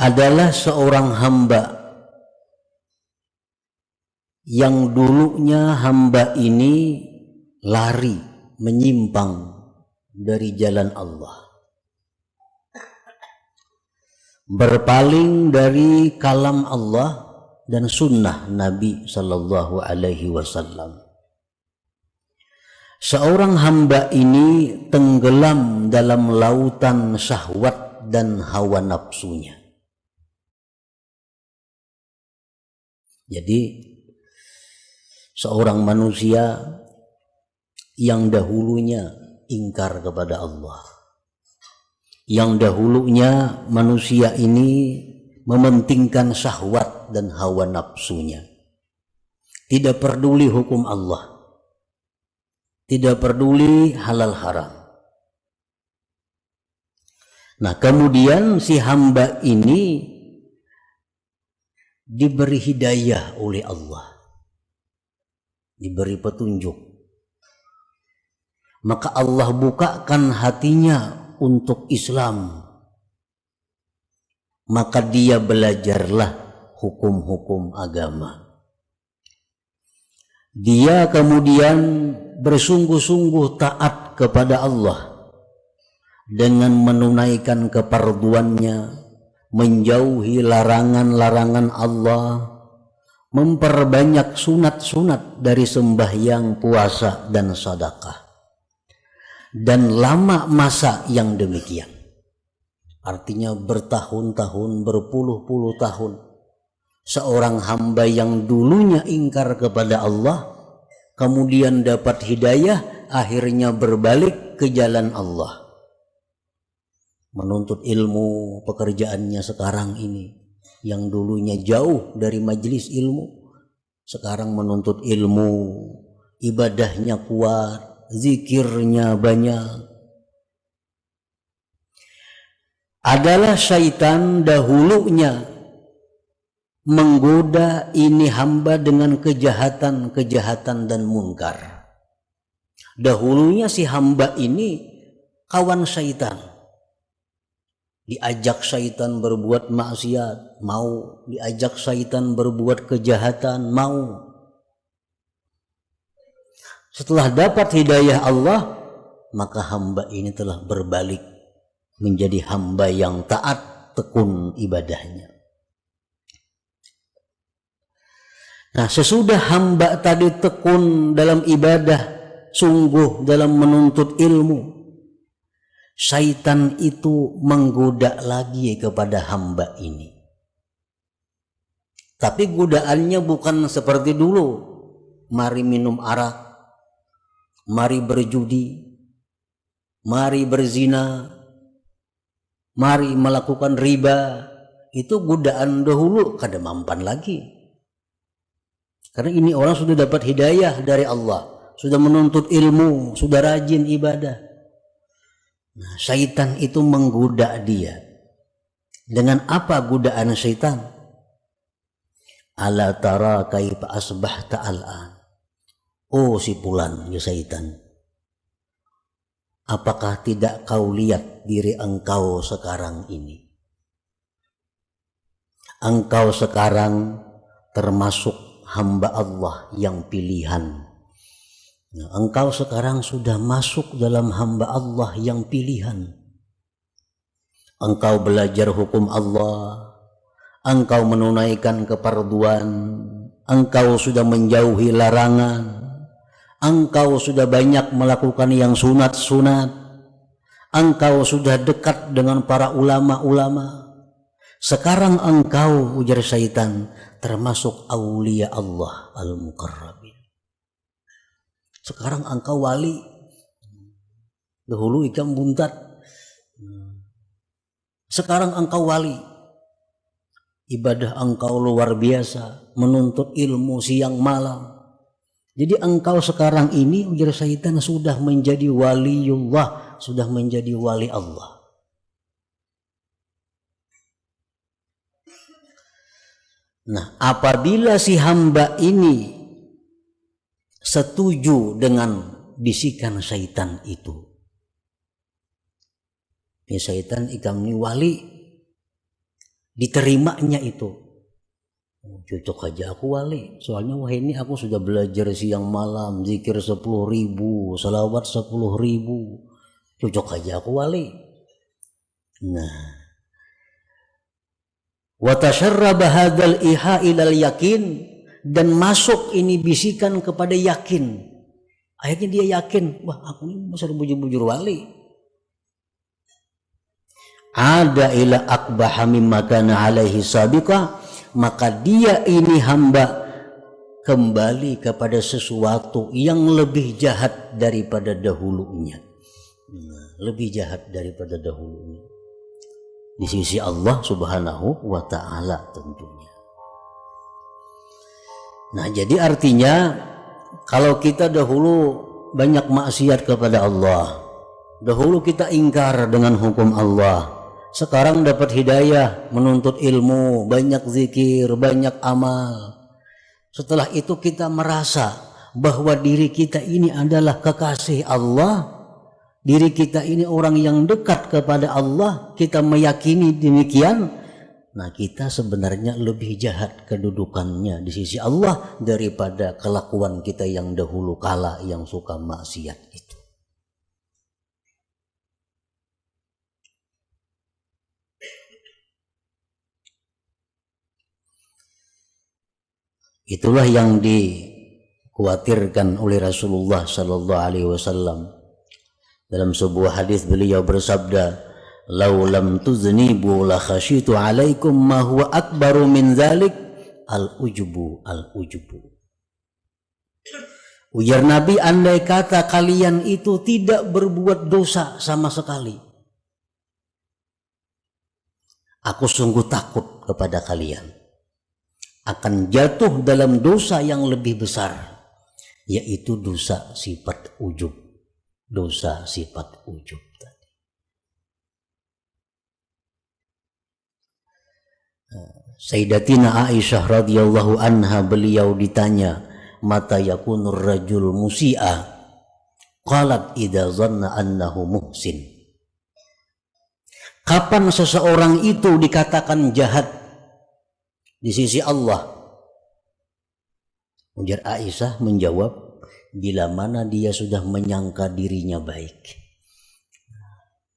adalah seorang hamba yang dulunya hamba ini lari, menyimpang dari jalan Allah, berpaling dari kalam Allah dan sunnah Nabi Sallallahu Alaihi Wasallam. Seorang hamba ini tenggelam dalam lautan syahwat dan hawa nafsunya. Jadi seorang manusia yang dahulunya ingkar kepada Allah, yang dahulunya manusia ini mementingkan syahwat dan hawa nafsunya, tidak peduli hukum Allah, tidak peduli halal haram. Nah, kemudian si hamba ini diberi hidayah oleh Allah, diberi petunjuk. Maka Allah bukakan hatinya untuk Islam. Maka dia belajarlah hukum-hukum agama. Dia kemudian bersungguh-sungguh taat kepada Allah dengan menunaikan keperduannya, menjauhi larangan-larangan Allah, memperbanyak sunat-sunat dari sembahyang, puasa, dan sedekah. Dan lama masa yang demikian, artinya bertahun-tahun, berpuluh-puluh tahun, seorang hamba yang dulunya ingkar kepada Allah kemudian dapat hidayah, akhirnya berbalik ke jalan Allah, menuntut ilmu. Pekerjaannya sekarang ini, yang dulunya jauh dari majelis ilmu, sekarang menuntut ilmu, ibadahnya kuat, zikirnya banyak. Adalah syaitan dahulunya menggoda ini hamba dengan kejahatan-kejahatan dan mungkar. Dahulunya si hamba ini kawan syaitan, diajak syaitan berbuat maksiat, mau. Diajak syaitan berbuat kejahatan, mau. Setelah dapat hidayah Allah, maka hamba ini telah berbalik menjadi hamba yang taat, tekun ibadahnya. Nah, sesudah hamba tadi tekun dalam ibadah, sungguh dalam menuntut ilmu, syaitan itu menggoda lagi kepada hamba ini. Tapi godaannya bukan seperti dulu, mari minum arak, mari berjudi, mari berzina, mari melakukan riba. Itu godaan dahulu, kada mampan lagi. Karena ini orang sudah dapat hidayah dari Allah, sudah menuntut ilmu, sudah rajin ibadah. Nah, syaitan itu menggoda dia. Dengan apa godaan syaitan? Ala tara kaifa asbahta al'an. Oh si fulan, ya syaitan, apakah tidak kau lihat diri engkau sekarang ini? Engkau sekarang termasuk hamba Allah yang pilihan. Nah, engkau sekarang sudah masuk dalam hamba Allah yang pilihan. Engkau belajar hukum Allah, engkau menunaikan keperduan, engkau sudah menjauhi larangan, engkau sudah banyak melakukan yang sunat-sunat, engkau sudah dekat dengan para ulama-ulama. Sekarang engkau, ujar syaitan, termasuk aulia Allah al-muqarrabin. Sekarang engkau wali. Dahulu ikan buntat, sekarang engkau wali. Ibadah engkau luar biasa, menuntut ilmu siang malam. Jadi engkau sekarang ini, ujar syaitan, sudah menjadi waliullah, sudah menjadi wali Allah. Nah, apabila si hamba ini setuju dengan bisikan syaitan itu, ya syaitan ikam ni wali, diterimanya itu. Cocok aja aku wali, soalnya wah ini aku sudah belajar siang malam, zikir 10.000, salawat 10.000, cocok aja aku wali. Nah, wa tasharraba hadzal iha ilal yakin, dan masuk ini bisikan kepada yakin. Akhirnya dia yakin, wah aku ini masa bujur-bujur wali. Ada ila akbaha mimma kana alaihi sabiqa, maka dia ini hamba kembali kepada sesuatu yang lebih jahat daripada dahulunya. Lebih jahat daripada dahulunya di sisi Allah Subhanahu wa ta'ala tentunya. Nah, jadi artinya kalau kita dahulu banyak maksiat kepada Allah, dahulu kita ingkar dengan hukum Allah, sekarang dapat hidayah, menuntut ilmu, banyak zikir, banyak amal. Setelah itu kita merasa bahwa diri kita ini adalah kekasih Allah, diri kita ini orang yang dekat kepada Allah, kita meyakini demikian. Nah, kita sebenarnya lebih jahat kedudukannya di sisi Allah daripada kelakuan kita yang dahulu kala yang suka maksiat itu. Itulah yang dikhawatirkan oleh Rasulullah sallallahu alaihi wasallam. Dalam sebuah hadis beliau bersabda, "Lau lam tuznibu la khasyitu alaikum ma huwa akbaru min dzalik al-ujubu al-ujubu." Ujar Nabi, andai kata kalian itu tidak berbuat dosa sama sekali, aku sungguh takut kepada kalian akan jatuh dalam dosa yang lebih besar, yaitu dosa sifat ujub. Dosa sifat ujub tadi. Sayyidatina Aisyah radhiyallahu anha, beliau ditanya, mata yakunur rajul musi'a? Qalat idza zanna annahu muhsin. Kapan seseorang itu dikatakan jahat di sisi Allah? Ujar Aisyah menjawab, bila mana dia sudah menyangka dirinya baik.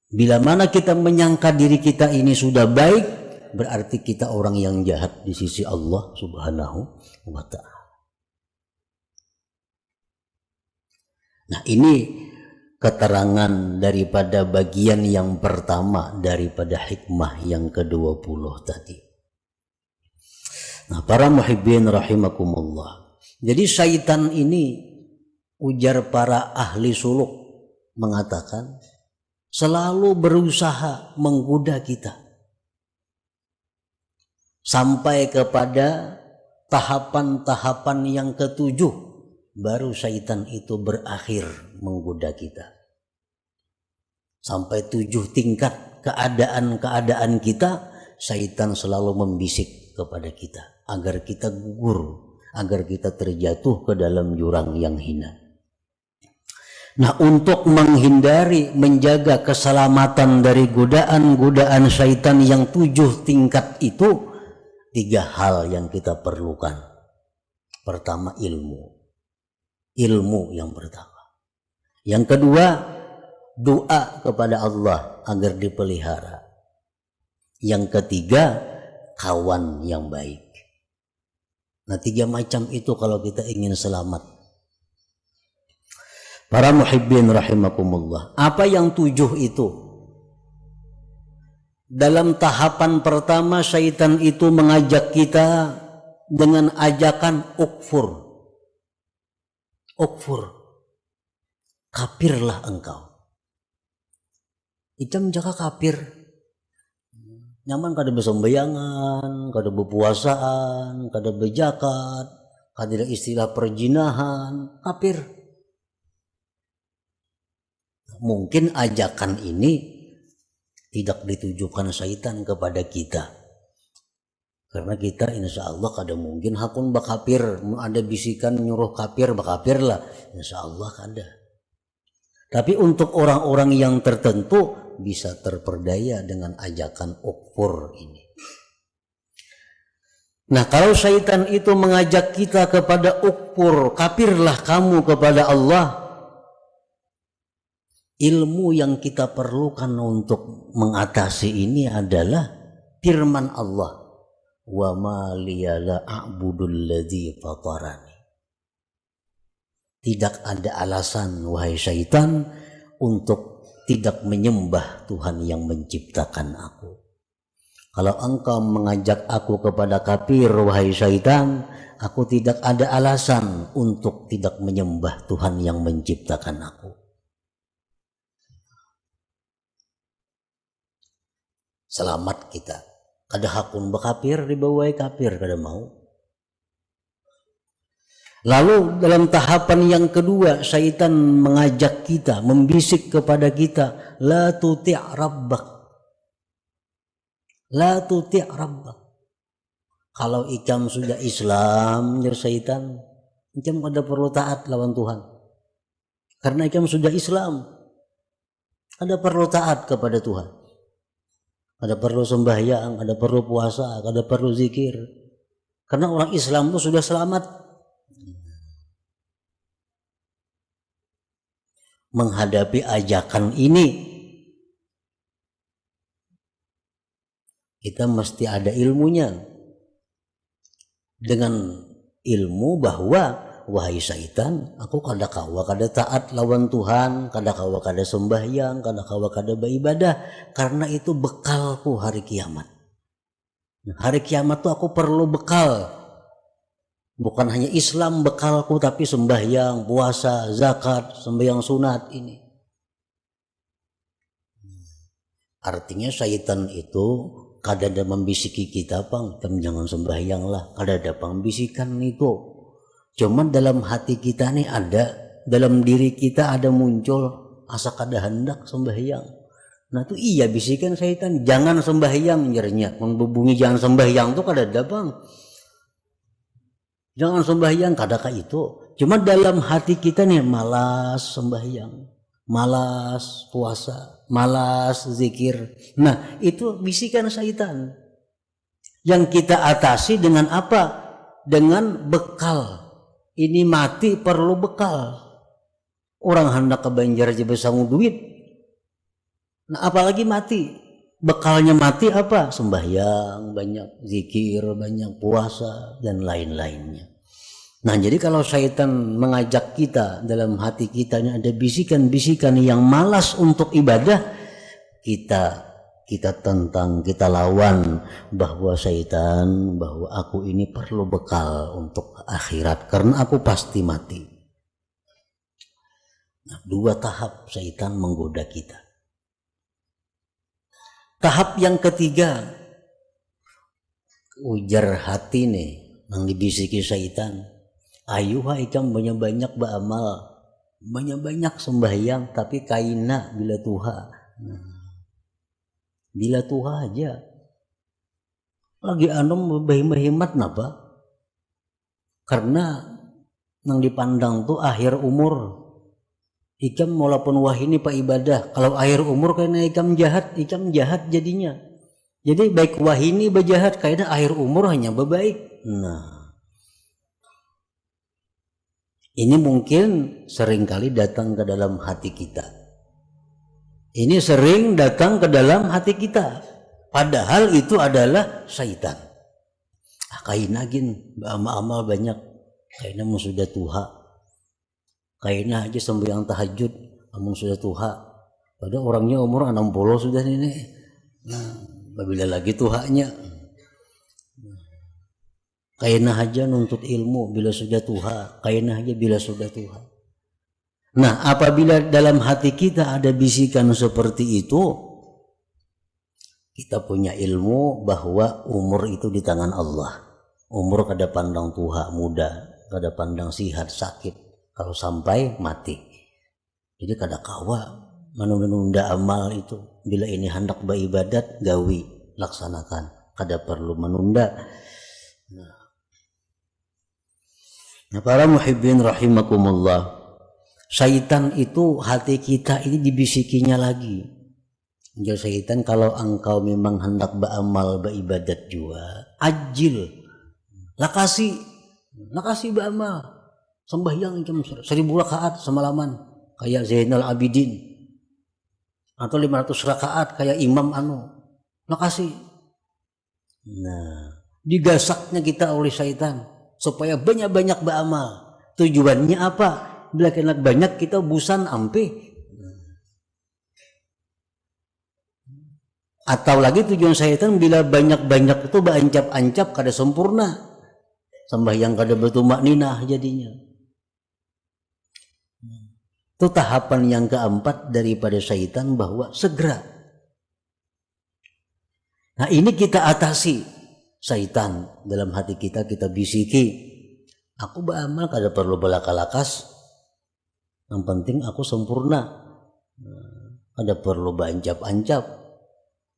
Bila mana kita menyangka diri kita ini sudah baik, berarti kita orang yang jahat di sisi Allah Subhanahu wa ta'ala. Nah, ini keterangan daripada bagian yang pertama daripada hikmah yang ke-20 tadi. Nah, para muhibbin rahimakumullah. Jadi syaitan ini, ujar para ahli suluk, mengatakan selalu berusaha menggoda kita sampai kepada tahapan-tahapan yang ke-7, baru syaitan itu berakhir menggoda kita. Sampai 7 tingkat keadaan-keadaan kita, syaitan selalu membisik kepada kita agar kita gugur, agar kita terjatuh ke dalam jurang yang hina. Nah, untuk menghindari, menjaga keselamatan dari godaan-godaan syaitan yang 7 tingkat itu, 3 hal yang kita perlukan. Pertama, ilmu. Ilmu yang pertama. Yang kedua, doa kepada Allah agar dipelihara. Yang ketiga, kawan yang baik. Nah, 3 macam itu kalau kita ingin selamat. Para muhibbin rahimakumullah, apa yang 7 itu? Dalam tahapan pertama, syaitan itu mengajak kita dengan ajakan ukfur. Ukfur, kafirlah engkau. Icam jaka kafir. Nyaman kada besembayangan, kada berpuasaan, kada berzakat, kada istilah perjinahan, kafir. Mungkin ajakan ini tidak ditujukan syaitan kepada kita, karena kita insya Allah kada mungkin hakun bakapir, ada bisikan nyuruh kafir bakapir lah, insya Allah kada. Tapi untuk orang-orang yang tertentu bisa terperdaya dengan ajakan ukfur ini. Nah, kalau syaitan itu mengajak kita kepada ukfur, kafirlah kamu kepada Allah, ilmu yang kita perlukan untuk mengatasi ini adalah firman Allah, wa ma liya la a'budul ladzi fatarani. Tidak ada alasan wahai syaitan untuk tidak menyembah Tuhan yang menciptakan aku. Kalau engkau mengajak aku kepada kafir wahai syaitan, aku tidak ada alasan untuk tidak menyembah Tuhan yang menciptakan aku. Selamat kita. Kada hakun bekafir dibawai kafir kada mau. Lalu dalam tahapan yang kedua, syaitan mengajak kita, membisik kepada kita, la tuti' rabbak. La tuti' rabbak. Kalau ikam sudah Islam, nyer syaitan, ikam kada perlu taat lawan Tuhan. Karena ikam sudah Islam, kada perlu taat kepada Tuhan. Kada perlu sembahyang, kada perlu puasa, kada perlu zikir. Karena orang Islam itu sudah selamat. Menghadapi ajakan ini, kita mesti ada ilmunya. Dengan ilmu bahwa wahai syaitan, aku kada kawa kada taat lawan Tuhan, kada kawa kada sembahyang, kada kawa kada beribadah, karena itu bekalku hari kiamat. Hari kiamat tuh aku perlu bekal. Bukan hanya Islam bekalku, tapi sembahyang, puasa, zakat, sembahyang sunat ini. Artinya syaitan itu kada ada membisiki kita, pang, jangan sembahyang lah, kada ada pembisikan itu. Cuman dalam hati kita nih ada, dalam diri kita ada muncul asa kada hendak sembahyang. Nah itu iya bisikan syaitan, jangan sembahyang nyernya, membubungi jangan sembahyang tuh kada ada, bang. Jangan sembahyang, kadakah itu. Cuma dalam hati kita nih malas sembahyang, malas puasa, malas zikir. Nah itu bisikan syaitan. Yang kita atasi dengan apa? Dengan bekal. Ini mati perlu bekal. Orang hendak ke Banjar aja besangu duit. Nah apalagi mati. Bekalnya mati apa? Sembahyang, banyak zikir, banyak puasa, dan lain-lainnya. Nah jadi kalau syaitan mengajak kita, dalam hati kita ada bisikan-bisikan yang malas untuk ibadah, kita tentang, kita lawan bahwa syaitan, bahwa aku ini perlu bekal untuk akhirat, karena aku pasti mati. Nah, dua tahap syaitan menggoda kita. Tahap yang ketiga, ujar hati nih, yang dibisiki syaitan. Ayo ikam banyak-banyak beramal, banyak-banyak sembahyang, tapi kaina bila Tuha. Bila Tuha aja. Lagi anom berhemat napa? Karena yang dipandang tuh akhir umur. Ikam walaupun wah ini pak ibadah, kalau akhir umur karena ikam jahat jadinya. Jadi baik wah ini berjahat, karena akhir umur hanya berbaik. Nah, ini mungkin seringkali datang ke dalam hati kita. Ini sering datang ke dalam hati kita. Padahal itu adalah syaitan. Kaina gin, amal banyak. Kaina mau sudah Tuha. Kaina aja sembahyang tahajud, amun sudah Tuha. Padahal orangnya umur 60 sudah ini. Nah, bila lagi Tuhanya. Kaina aja nuntut ilmu bila sudah Tuha. Kaina aja bila sudah Tuha. Nah, apabila dalam hati kita ada bisikan seperti itu, kita punya ilmu bahwa umur itu di tangan Allah. Umur kada pandang Tuha muda, kada pandang sihat sakit. Kalau sampai mati, jadi kada kawa menunda amal itu. Bila ini hendak beribadat, gawi laksanakan, kada perlu menunda. Nah, para muhibbin rahimakumullah, syaitan itu hati kita ini dibisikinya lagi. Jadi syaitan, kalau engkau memang hendak beramal beribadat juga, ajil Lakasi ba'amal. Sembahyang jam 1000 rakaat semalaman kayak Zainal Abidin. Atau 500 rakaat kayak Imam Lakasi. Nah, digasaknya kita oleh syaitan supaya banyak-banyak ba'amal. Tujuannya apa? Bila kena banyak kita busan ampe. Atau lagi tujuan syaitan bila banyak-banyak itu baancap-ancap kada sempurna. Sembahyang kada bertumak ninah jadinya. Itu tahapan yang keempat daripada syaitan bahwa segera. Nah ini kita atasi syaitan dalam hati kita bisiki. Aku beramal kada perlu belaka-lakas. Yang penting aku sempurna. Kada perlu baancap-ancap.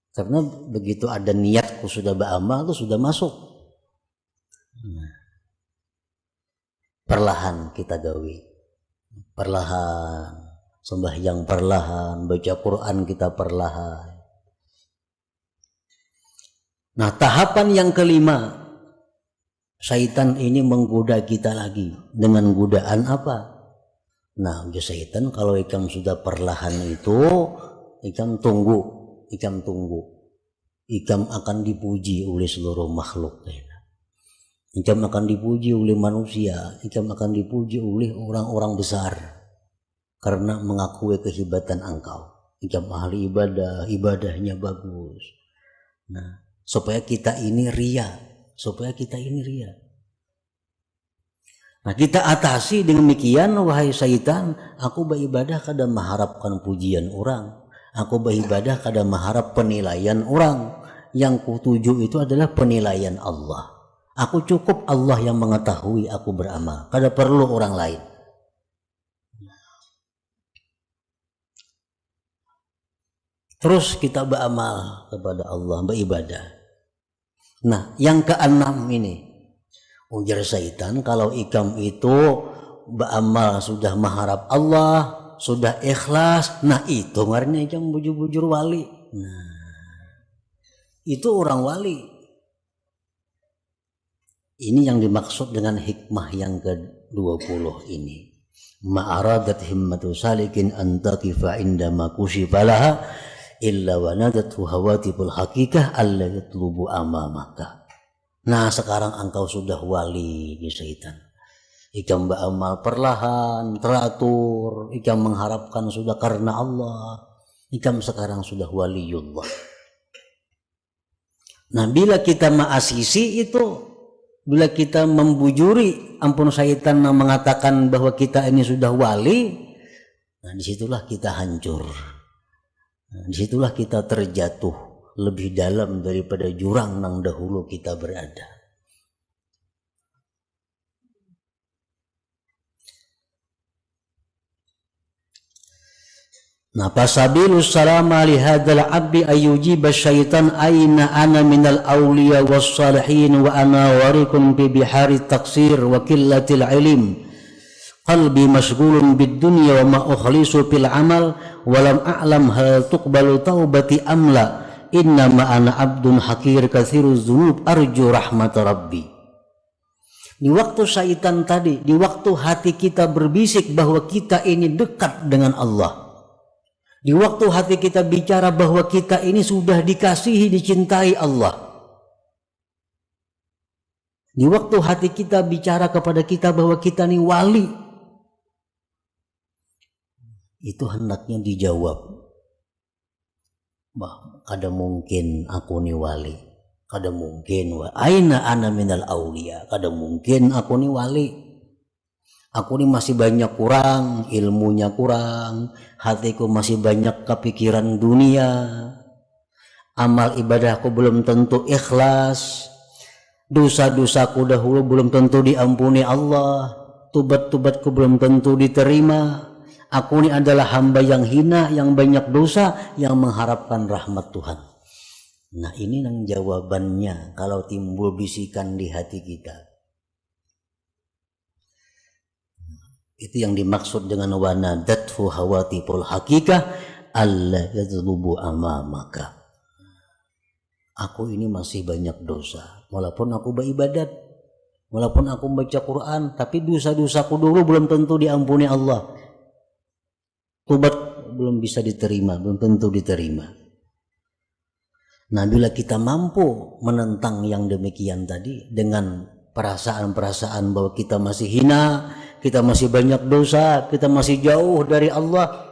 Karena begitu ada niatku sudah beramal itu sudah masuk. Perlahan kita gawe. Perlahan. Sembahyang perlahan. Baca Quran kita perlahan. Nah tahapan yang kelima. Syaitan ini menggoda kita lagi. Dengan godaan apa? Nah syaitan kalau ikam sudah perlahan itu. Ikam tunggu. Ikam akan dipuji oleh seluruh makhluk. Ikam akan dipuji oleh manusia. Ikam akan dipuji oleh orang-orang besar. Karena mengakui kehebatan engkau. Ikam ahli ibadah, ibadahnya bagus. Nah, supaya kita ini ria. Nah, kita atasi dengan demikian, wahai syaitan, aku beribadah kada mengharapkan pujian orang. Aku beribadah kada mengharap penilaian orang. Yang kutuju itu adalah penilaian Allah. Aku cukup Allah yang mengetahui aku beramal. Kada perlu orang lain. Terus kita beramal kepada Allah, beribadah. Nah, yang keenam ini. Ujar syaitan, kalau ikam itu beramal sudah mengharap Allah, sudah ikhlas, nah itu ngarannya ikam bujur-bujur wali. Nah, itu orang wali. Ini yang dimaksud dengan hikmah yang ke-20 ini. Ma'aradat himmatu salikin antaqifa indama kusifalaha illa wanadatu hawatibul hakikah alla yatlubu amamaka. Nah sekarang engkau sudah wali di syaitan. Ikam beramal perlahan, teratur. Ikam mengharapkan sudah karena Allah. Ikam sekarang sudah waliullah. Nah bila kita ma'asisi itu, bila kita membujuri ampun syaitan yang mengatakan bahwa kita ini sudah wali, nah disitulah kita hancur. Nah, disitulah kita terjatuh lebih dalam daripada jurang yang dahulu kita berada. Nah, fasabilus salama li hadzal abdi ayyujiba syaitan aina ana minal awliya was salihin wa ana warikun bi bihari taksir wa qillatil ilm qalbi mashghulun bid dunya wa ma ukhlisu fil amal wa lam a'lam hal tuqbalu taubati amla inna ma ana abdun hakir katsiruz dzunub arju rahmat rabbi. Di waktu syaitan tadi, di waktu hati kita berbisik bahwa kita ini dekat dengan Allah, di waktu hati kita bicara bahwa kita ini sudah dikasihi, dicintai Allah, di waktu hati kita bicara kepada kita bahwa kita ini wali, itu hendaknya dijawab. Bah, kada mungkin aku ni wali, kada mungkin aina ana minal aulia, kada mungkin aku ni wali. Aku ini masih banyak kurang, ilmunya kurang, hatiku masih banyak kepikiran dunia, amal ibadahku belum tentu ikhlas, dosa-dosaku dahulu belum tentu diampuni Allah, tubat-tubatku belum tentu diterima. Aku ini adalah hamba yang hina, yang banyak dosa, yang mengharapkan rahmat Tuhan. Nah ini yang jawabannya kalau timbul bisikan di hati kita. Itu yang dimaksud dengan wanadathu hawatibul hakikah alla yadlubu amamaka. Aku ini masih banyak dosa walaupun aku beribadat. Walaupun aku baca Quran, tapi dosa-dosaku dulu belum tentu diampuni Allah. Tobat belum bisa diterima, belum tentu diterima. Nah, bila kita mampu menentang yang demikian tadi dengan perasaan-perasaan bahwa kita masih hina, kita masih banyak dosa, kita masih jauh dari Allah,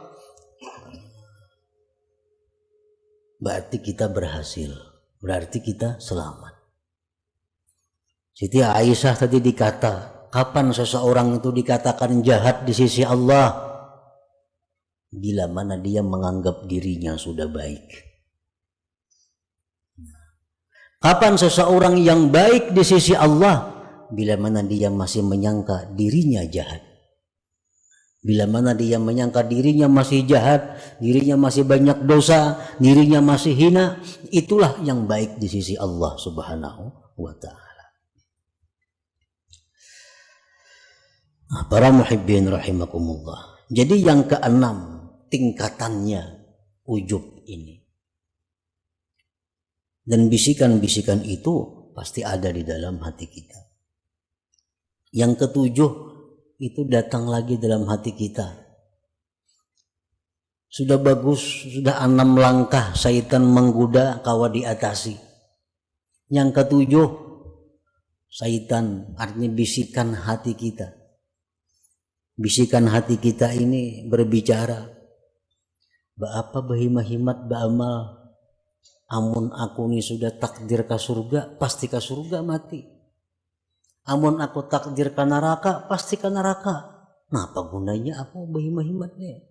berarti kita berhasil, berarti kita selamat. Siti Aisyah tadi dikata, kapan seseorang itu dikatakan jahat di sisi Allah? Bila mana dia menganggap dirinya sudah baik. Kapan seseorang yang baik di sisi Allah? Bila mana dia masih menyangka dirinya jahat. Bila mana dia menyangka dirinya masih jahat, dirinya masih banyak dosa, dirinya masih hina, itulah yang baik di sisi Allah Subhanahu wa ta'ala. Nah, para muhibbin rahimakumullah. Jadi yang keenam tingkatannya ujub ini. Dan bisikan-bisikan itu pasti ada di dalam hati kita. Yang ketujuh itu datang lagi dalam hati kita. Sudah bagus, sudah 6 langkah syaitan menggoda kawa diatasi. Yang ketujuh, syaitan artinya bisikan hati kita. Bisikan hati kita ini berbicara, apa bahimahimat ba'amal, amun aku ini sudah takdir ke surga, pasti ke surga mati. Amun aku takdir ke neraka, pasti ke neraka. Nah, apa gunanya aku bahimahimatnya?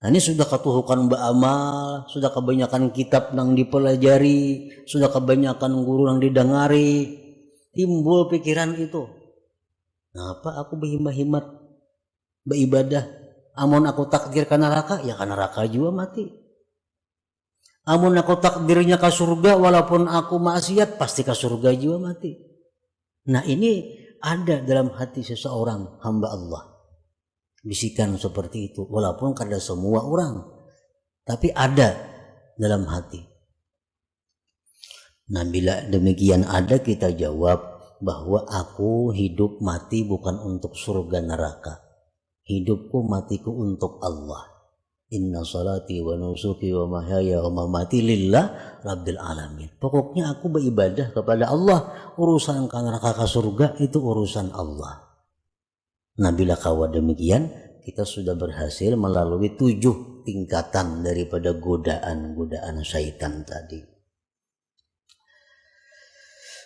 Nah, ini sudah ketuhukan ba'amal, sudah kebanyakan kitab yang dipelajari, sudah kebanyakan guru yang didengari, timbul pikiran itu. Apa aku berhimat beribadah? Amun aku takdir ke neraka, ya ke neraka juga mati. Amun aku takdirnya ke surga, walaupun aku maksiat, pasti ke surga juga mati. Nah, ini ada dalam hati seseorang hamba Allah. Bisikan seperti itu, walaupun kada semua orang, tapi ada dalam hati. Nah, bila demikian ada, kita jawab bahwa aku hidup mati bukan untuk surga neraka. Hidupku matiku untuk Allah. Inna salati wa nusuki wa mahyaya wa mamati lillah rabbil alamin. Pokoknya aku beribadah kepada Allah. Urusan ke neraka ke surga itu urusan Allah. Nah, bila kawa demikian, kita sudah berhasil melalui 7 tingkatan daripada godaan-godaan syaitan tadi.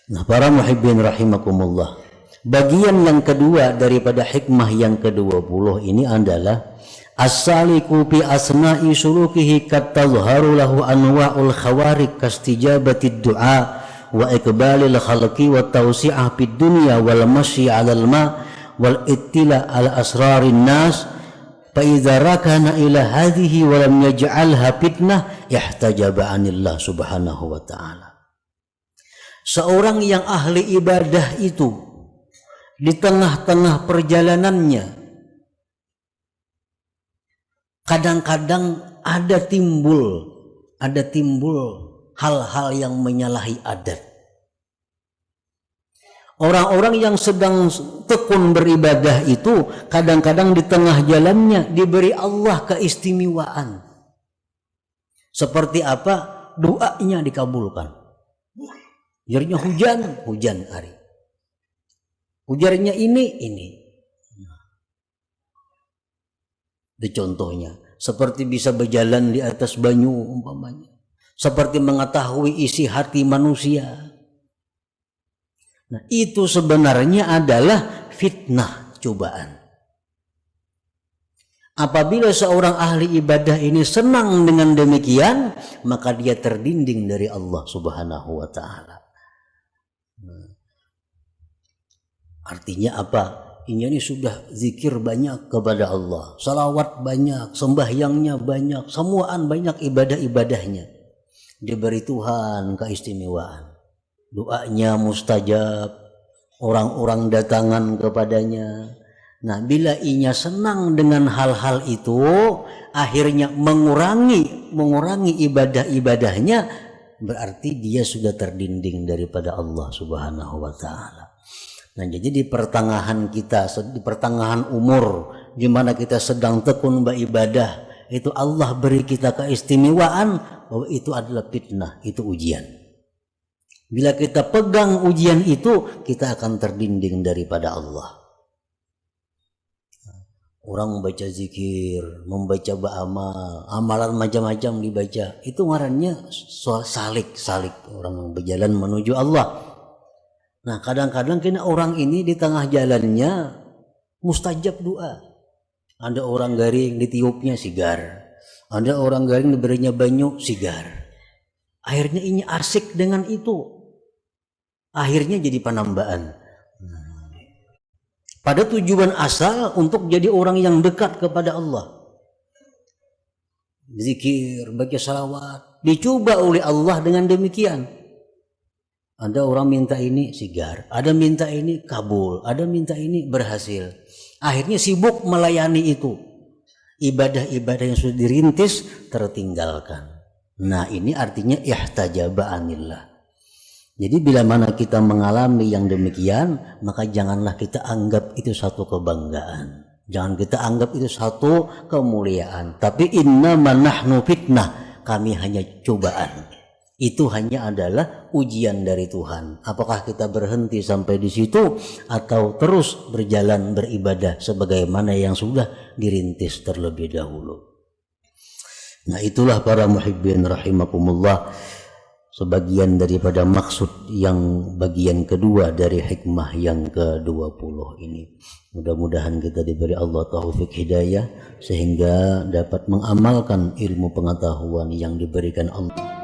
Nah, para muhibbin rahimakumullah. Bagian yang kedua daripada hikmah yang ke-20 ini adalah as-saliku fi asna'i sulukihi katazharu lahu anwa'ul khawarik kastijabatid du'a wa iqbalil khalqi wa tawsi'ah fid dunya wal masyi 'alal ma wal ittila' ala asrarin nas fa idza rakana ila hadhihi wa lam yaj'alha fitnah ihtajaba 'anillah subhanahu wa ta'ala. Seorang yang ahli ibadah itu di tengah-tengah perjalanannya kadang-kadang ada timbul hal-hal yang menyalahi adat. Orang-orang yang sedang tekun beribadah itu kadang-kadang di tengah jalannya diberi Allah keistimewaan. Seperti apa? Doanya dikabulkan. Ujarnya hujan hari. Ujarnya ini. Itu contohnya. Seperti bisa berjalan di atas banyu umpamanya. Seperti mengetahui isi hati manusia. Nah, itu sebenarnya adalah fitnah, cobaan. Apabila seorang ahli ibadah ini senang dengan demikian, maka dia terdinding dari Allah Subhanahu wa ta'ala. Artinya apa? Ini sudah zikir banyak kepada Allah, salawat banyak, sembahyangnya banyak, semuaan banyak ibadah-ibadahnya. Diberi Tuhan keistimewaan. Doanya mustajab, orang-orang datangan kepadanya. Nah, bila inya senang dengan hal-hal itu, akhirnya mengurangi ibadah-ibadahnya, berarti dia sudah terdinding daripada Allah Subhanahu wa ta'ala. Nah, jadi di pertengahan kita, di pertengahan umur, di mana kita sedang tekun beribadah, itu Allah beri kita keistimewaan bahwa itu adalah fitnah, itu ujian. Bila kita pegang ujian itu, kita akan terdinding daripada Allah. Orang membaca zikir, membaca ba'amal, amalan macam-macam dibaca, itu ngarannya salik, orang yang berjalan menuju Allah. Nah, kadang-kadang kena orang ini di tengah jalannya mustajab doa. Ada orang garing ditiupnya sigar, ada orang garing diberinya banyu sigar. Akhirnya ini asik dengan itu, akhirnya jadi penambaan. Pada tujuan asal untuk jadi orang yang dekat kepada Allah. Zikir, baca salawat, dicoba oleh Allah dengan demikian. Ada orang minta ini sigar, ada minta ini kabul, ada minta ini berhasil. Akhirnya sibuk melayani itu. Ibadah-ibadah yang sudah dirintis tertinggalkan. Nah, ini artinya ihtajaba anillah. Jadi bila mana kita mengalami yang demikian, maka janganlah kita anggap itu satu kebanggaan. Jangan kita anggap itu satu kemuliaan. Tapi innama nahnu fitnah, kami hanya cobaan. Itu hanya adalah ujian dari Tuhan. Apakah kita berhenti sampai di situ atau terus berjalan beribadah sebagaimana yang sudah dirintis terlebih dahulu. Nah, itulah para muhibbin rahimakumullah, sebagian daripada maksud yang bagian kedua dari hikmah yang ke-20 ini. Mudah-mudahan kita diberi Allah taufik hidayah sehingga dapat mengamalkan ilmu pengetahuan yang diberikan Allah.